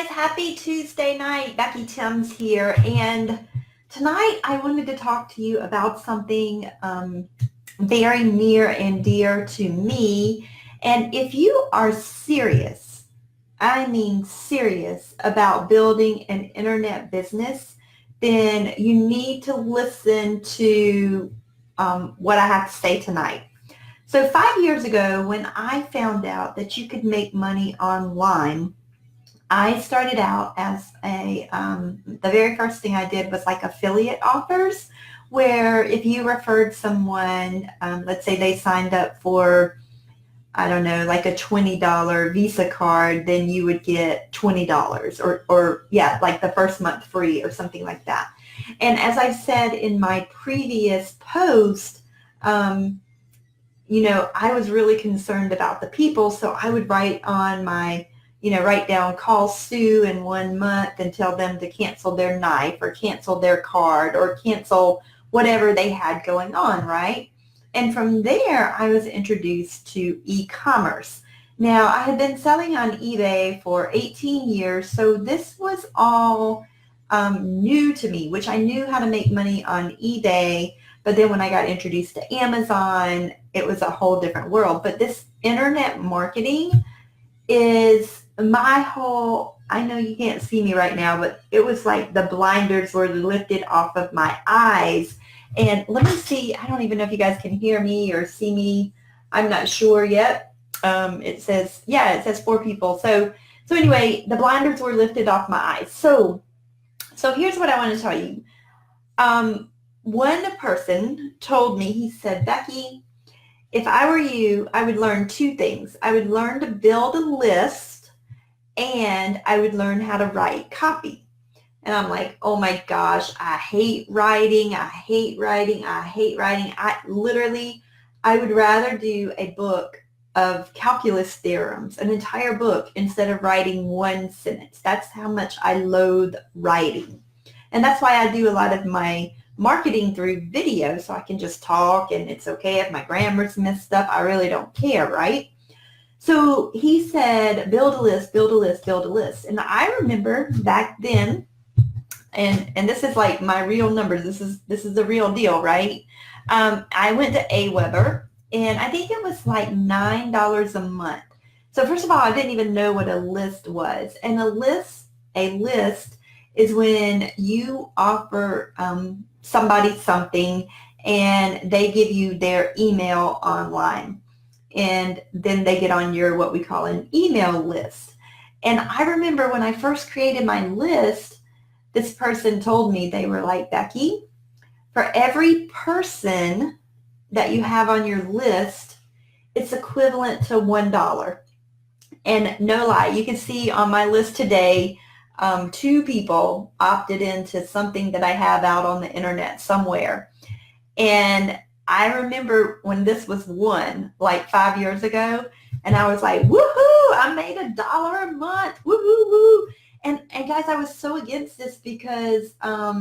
Happy Tuesday night. Becky Thames here. And tonight I wanted to talk to you about something very near and dear to me. And if you are serious, I mean serious about building an internet business, then you need to listen to what I have to say tonight. So 5 years ago, when I found out that you could make money online, I started out as the very first thing I did was like affiliate offers, where if you referred someone, let's say they signed up for, I don't know, like a $20 Visa card, then you would get $20 or yeah, like the first month free or something like that. And as I said in my previous post, I was really concerned about the people, so I would write on my write down call Sue in 1 month and tell them to cancel their knife or cancel their card or cancel whatever they had going on, right? And from there, I was introduced to e-commerce. Now, I had been selling on eBay for 18 years, so this was all new to me, which I knew how to make money on eBay. But then when I got introduced to Amazon, it was a whole different world. But this internet marketing is my whole, I know you can't see me right now, but it was like the blinders were lifted off of my eyes. And let me see, I don't even know if you guys can hear me or see me. I'm not sure yet. It says 4 people. So anyway, the blinders were lifted off my eyes. So here's what I want to tell you. One person told me, he said, Becky, if I were you, I would learn 2 things. I would learn to build a list and I would learn how to write copy. And I'm like, oh my gosh, I hate writing. I would rather do a book of calculus theorems, an entire book, instead of writing 1 sentence. That's how much I loathe writing. And that's why I do a lot of my marketing through video, so I can just talk and it's okay if my grammar's messed up. I really don't care, right? So he said, build a list. And I remember back then, and this is like my real numbers. This is the real deal, right? I went to AWeber, and I think it was like $9 a month. So first of all, I didn't even know what a list was. And a list is when you offer somebody something and they give you their email online, and then they get on your what we call an email list. And I remember when I first created my list, this person told me, they were like, Becky, for every person that you have on your list, it's equivalent to $1. And no lie, you can see on my list today, 2 people opted into something that I have out on the internet somewhere. And I remember when this was one, like 5 years ago, and I was like, woohoo, I made $1 a month, woo. And guys, I was so against this because I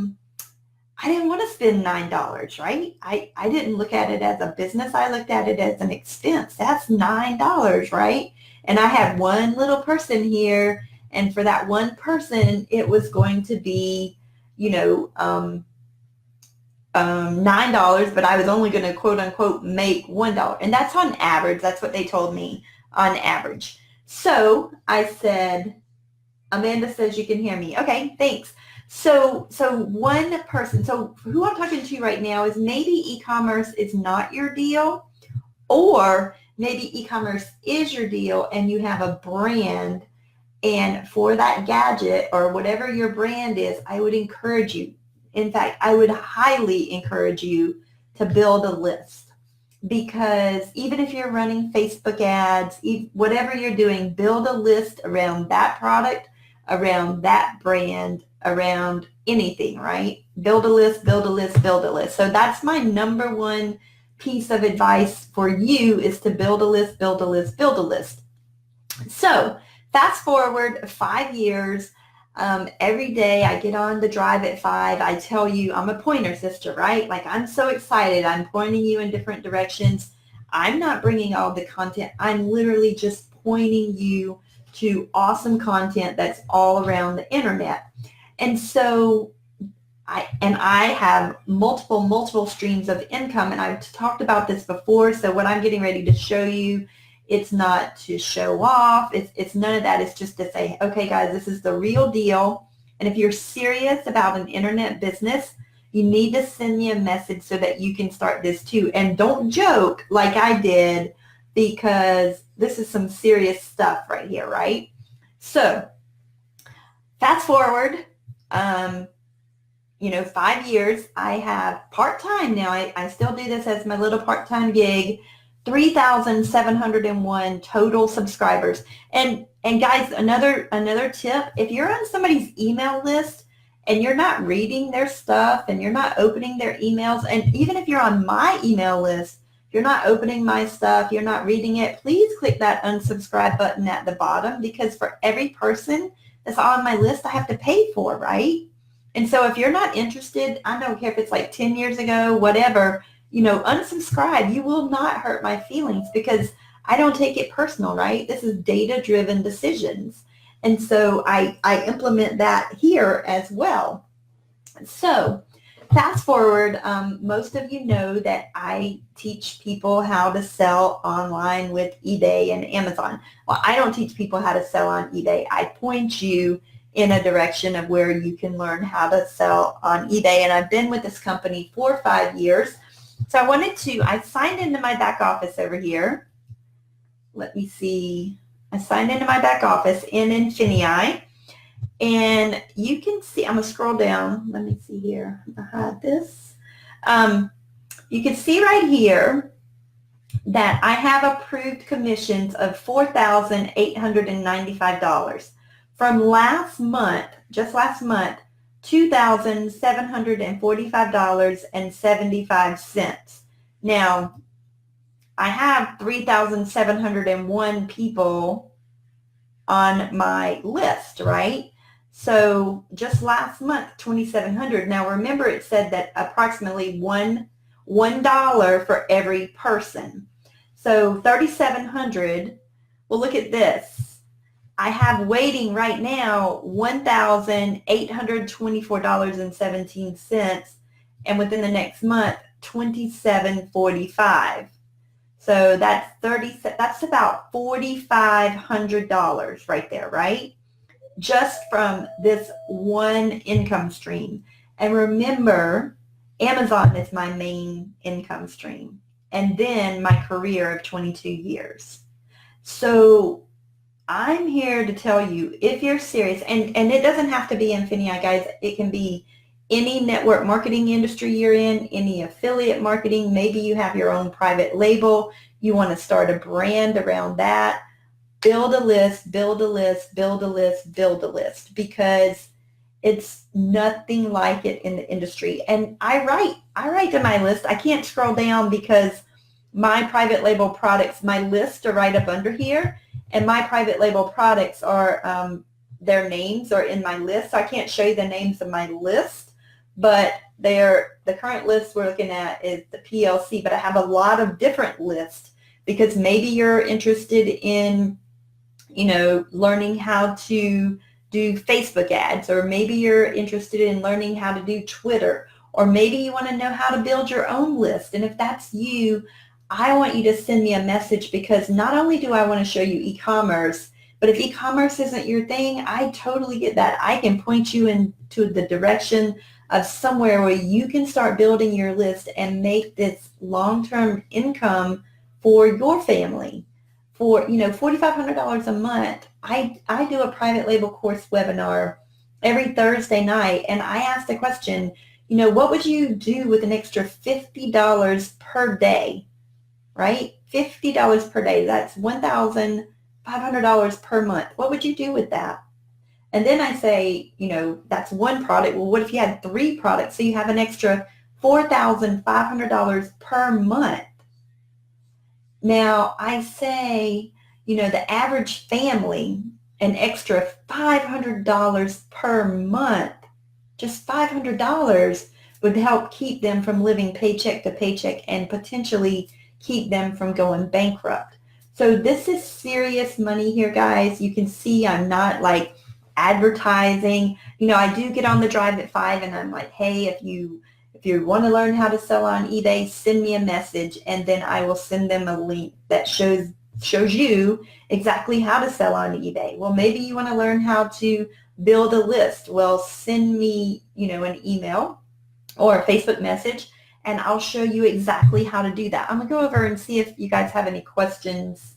didn't want to spend $9, right? I didn't look at it as a business. I looked at it as an expense. That's $9, right? And I had one little person here, and for that one person, it was going to be, $9, but I was only going to quote unquote make $1. And that's on average. That's what they told me, on average. So I said, Amanda says you can hear me. Okay, thanks. So one person, so who I'm talking to right now is maybe e-commerce is not your deal, or maybe e-commerce is your deal and you have a brand, and for that gadget or whatever your brand is, I would encourage you. In fact, I would highly encourage you to build a list, because even if you're running Facebook ads, whatever you're doing, build a list around that product, around that brand, around anything, right? Build a list. So that's my number one piece of advice for you, is to build a list. So fast forward 5 years. Every day I get on the drive at 5. I tell you, I'm a pointer sister, right? Like, I'm so excited. I'm pointing you in different directions. I'm not bringing all the content. I'm literally just pointing you to awesome content that's all around the internet. And so I have multiple streams of income, and I've talked about this before. So what I'm getting ready to show you, it's not to show off. It's none of that. It's just to say, okay, guys, this is the real deal. And if you're serious about an internet business, you need to send me a message so that you can start this too. And don't joke like I did, because this is some serious stuff right here, right? So fast forward, 5 years, I have part-time now. I still do this as my little part-time gig, 3,701 total subscribers. And guys, another tip, if you're on somebody's email list and you're not reading their stuff and you're not opening their emails, and even if you're on my email list, you're not opening my stuff, you're not reading it, please click that unsubscribe button at the bottom, because for every person that's on my list, I have to pay for, right? And so if you're not interested, I don't care if it's like 10 years ago, whatever, unsubscribe. You will not hurt my feelings, because I don't take it personal, right? This is data-driven decisions. And so I implement that here as well. So fast forward, most of you know that I teach people how to sell online with eBay and Amazon. Well, I don't teach people how to sell on eBay. I point you in a direction of where you can learn how to sell on eBay. And I've been with this company for 5 years. So I signed into my back office over here. Let me see. I signed into my back office in Infinii. And you can see, I'm going to scroll down. Let me see here. I'm going to hide this. You can see right here that I have approved commissions of $4,895. From last month, just last month, $2,745.75. Now, I have 3,701 people on my list, right? So just last month, 2,700. Now remember, it said that approximately $1 for every person. So 3,700. Well, look at this. I have waiting right now $1,824.17, and within the next month, $2,745. So that's about $4,500 right there, right? Just from this one income stream. And remember, Amazon is my main income stream, and then my career of 22 years. So I'm here to tell you, if you're serious, and it doesn't have to be Infinii, guys. It can be any network marketing industry you're in, any affiliate marketing. Maybe you have your own private label. You want to start a brand around that. Build a list, build a list, build a list, build a list, because it's nothing like it in the industry. And I write to my list. I can't scroll down because my private label products, my lists are right up under here. And my private label products are, their names are in my list. So I can't show you the names of my list, but the current list we're looking at is the PLC, but I have a lot of different lists, because maybe you're interested in, learning how to do Facebook ads, or maybe you're interested in learning how to do Twitter, or maybe you want to know how to build your own list. And if that's you, I want you to send me a message, because not only do I want to show you e-commerce, but if e-commerce isn't your thing, I totally get that. I can point you into the direction of somewhere where you can start building your list and make this long-term income for your family. For, $4,500 a month. I do a private label course webinar every Thursday night, and I ask the question, what would you do with an extra $50 per day? Right? $50 per day. That's $1,500 per month. What would you do with that? And then I say, that's one product. Well, what if you had 3 products? So you have an extra $4,500 per month. Now, I say, the average family, an extra $500 per month, just $500 would help keep them from living paycheck to paycheck and potentially keep them from going bankrupt. So this is serious money here, guys. You can see I'm not like advertising. You know, I do get on the drive at 5 and I'm like, hey, if you want to learn how to sell on eBay, send me a message and then I will send them a link that shows you exactly how to sell on eBay. Well, maybe you want to learn how to build a list. Well, send me, you know, an email or a Facebook message and I'll show you exactly how to do that. I'm going to go over and see if you guys have any questions.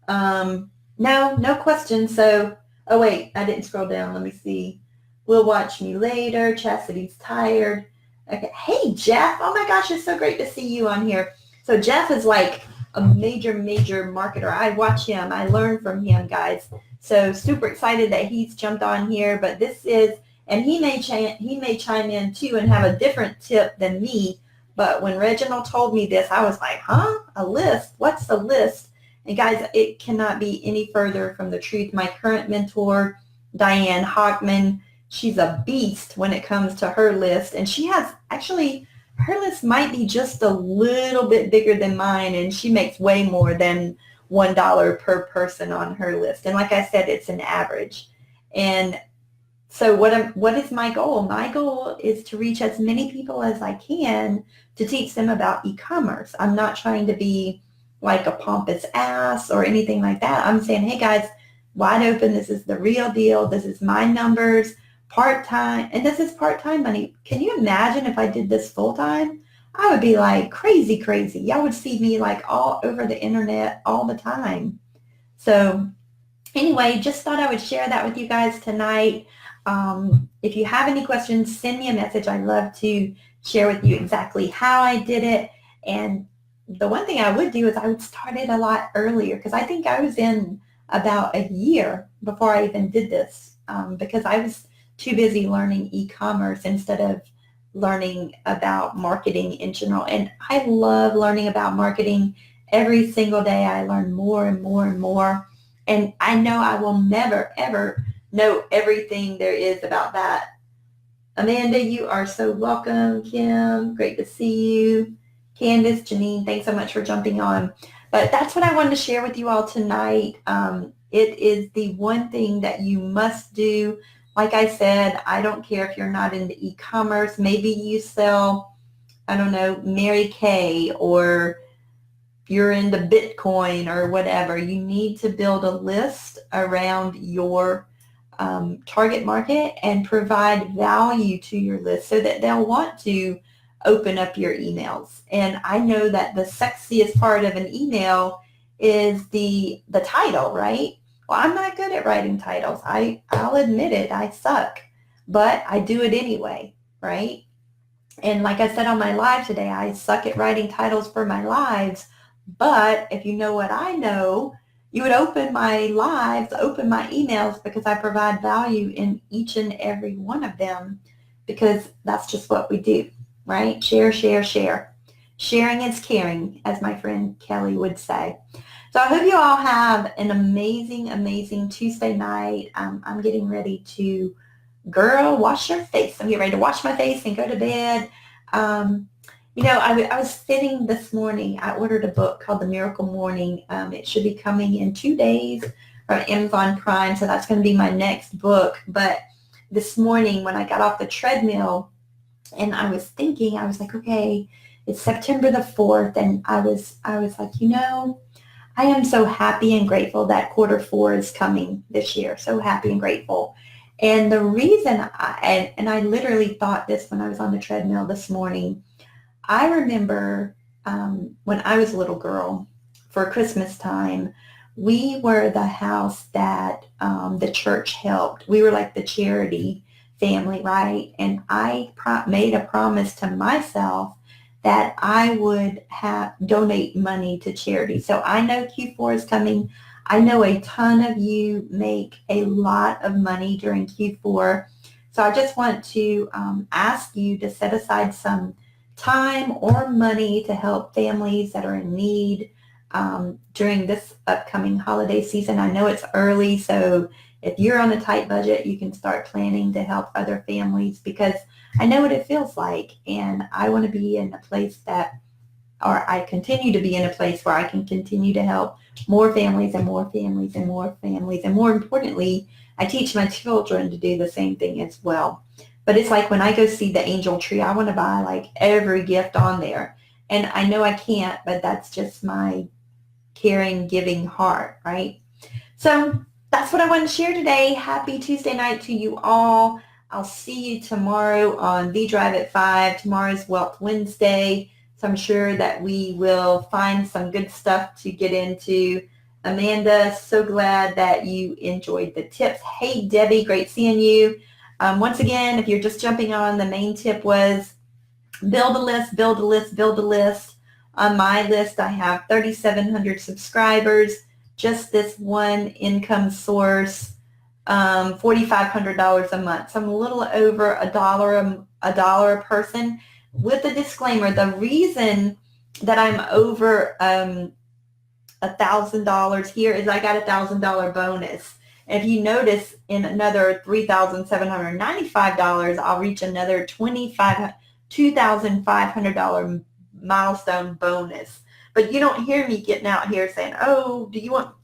No questions. So, oh wait, I didn't scroll down. Let me see. Will watch me later. Chastity's tired. Okay. Hey, Jeff. Oh my gosh, it's so great to see you on here. So Jeff is like a major marketer. I watch him. I learn from him, guys. So super excited that he's jumped on here. But this is, and he may chime in too and have a different tip than me. But when Reginald told me this, I was like, huh? A list? What's a list? And guys, it cannot be any further from the truth. My current mentor, Diane Hockman, she's a beast when it comes to her list. And she has, actually, her list might be just a little bit bigger than mine. And she makes way more than $1 per person on her list. And like I said, it's an average. And so what is my goal? My goal is to reach as many people as I can to teach them about e-commerce. I'm not trying to be like a pompous ass or anything like that. I'm saying, hey guys, wide open. This is the real deal. This is my numbers, part-time, and this is part-time money. Can you imagine if I did this full-time? I would be like crazy. Y'all would see me like all over the internet all the time. So anyway, just thought I would share that with you guys tonight. If you have any questions, send me a message. I'd love to share with you exactly how I did it. And the one thing I would do is I would start it a lot earlier because I think I was in about a year before I even did this because I was too busy learning e-commerce instead of learning about marketing in general. And I love learning about marketing. Every single day I learn more and more and more. And I know I will never, ever know everything there is about that. Amanda, you are so welcome. Kim, great to see you. Candace, Janine, thanks so much for jumping on. But that's what I wanted to share with you all tonight. It is the one thing that you must do. Like I said, I don't care if you're not into e-commerce. Maybe you sell, I don't know, Mary Kay, or you're into Bitcoin or whatever. You need to build a list around your target market and provide value to your list so that they'll want to open up your emails. And I know that the sexiest part of an email is the title, right? Well, I'm not good at writing titles. I'll admit it, I suck, but I do it anyway, right? And like I said on my live today, I suck at writing titles for my lives, but if you know what I know, you would open my lives, open my emails, because I provide value in each and every one of them, because that's just what we do, right? Share. Sharing is caring, as my friend Kelly would say. So I hope you all have an amazing Tuesday night. I'm getting ready to, wash your face. I'm getting ready to wash my face and go to bed. I was sitting this morning. I ordered a book called The Miracle Morning. It should be coming in 2 days from Amazon Prime, so that's going to be my next book. But this morning when I got off the treadmill and I was thinking, I was like, okay, it's September the 4th, and I was like, I am so happy and grateful that Q4 is coming this year. So happy and grateful. And the reason I literally thought this when I was on the treadmill this morning, I remember when I was a little girl, for Christmas time, we were the house that the church helped. We were like the charity family, right? And I made a promise to myself that I would donate money to charity. So I know Q4 is coming. I know a ton of you make a lot of money during Q4. So I just want to ask you to set aside some time or money to help families that are in need during this upcoming holiday season. I know it's early, so if you're on a tight budget, you can start planning to help other families, because I know what it feels like, and I want to be in a place that or I continue to be in a place where I can continue to help more families and more families and more families. And more importantly, I teach my children to do the same thing as well. But it's like when I go see the angel tree, I want to buy like every gift on there. And I know I can't, but that's just my caring, giving heart, right? So that's what I want to share today. Happy Tuesday night to you all. I'll see you tomorrow on The Drive at 5. Tomorrow's Wealth Wednesday. So I'm sure that we will find some good stuff to get into. Amanda, so glad that you enjoyed the tips. Hey, Debbie, great seeing you. Once again, if you're just jumping on, the main tip was build a list, build a list, build a list. On my list, I have 3,700 subscribers. Just this one income source, $4,500 a month. So I'm a little over a dollar a person. With the disclaimer, the reason that I'm over $1,000 here is I got $1,000 bonus. And if you notice, in another $3,795, I'll reach another $2,500 milestone bonus. But you don't hear me getting out here saying, "Oh, do you want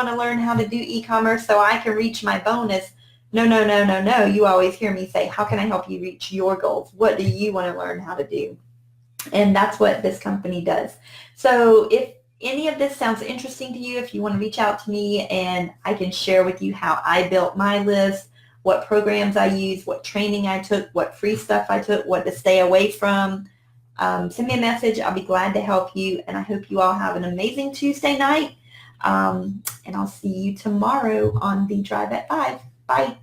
to learn how to do e-commerce so I can reach my bonus?" No, no, no, no, no. You always hear me say, "How can I help you reach your goals? What do you want to learn how to do?" And that's what this company does. So if any of this sounds interesting to you, if you want to reach out to me and I can share with you how I built my list, what programs I used, what training I took, what free stuff I took, what to stay away from, send me a message. I'll be glad to help you. And I hope you all have an amazing Tuesday night. And I'll see you tomorrow on The Drive at 5. Bye.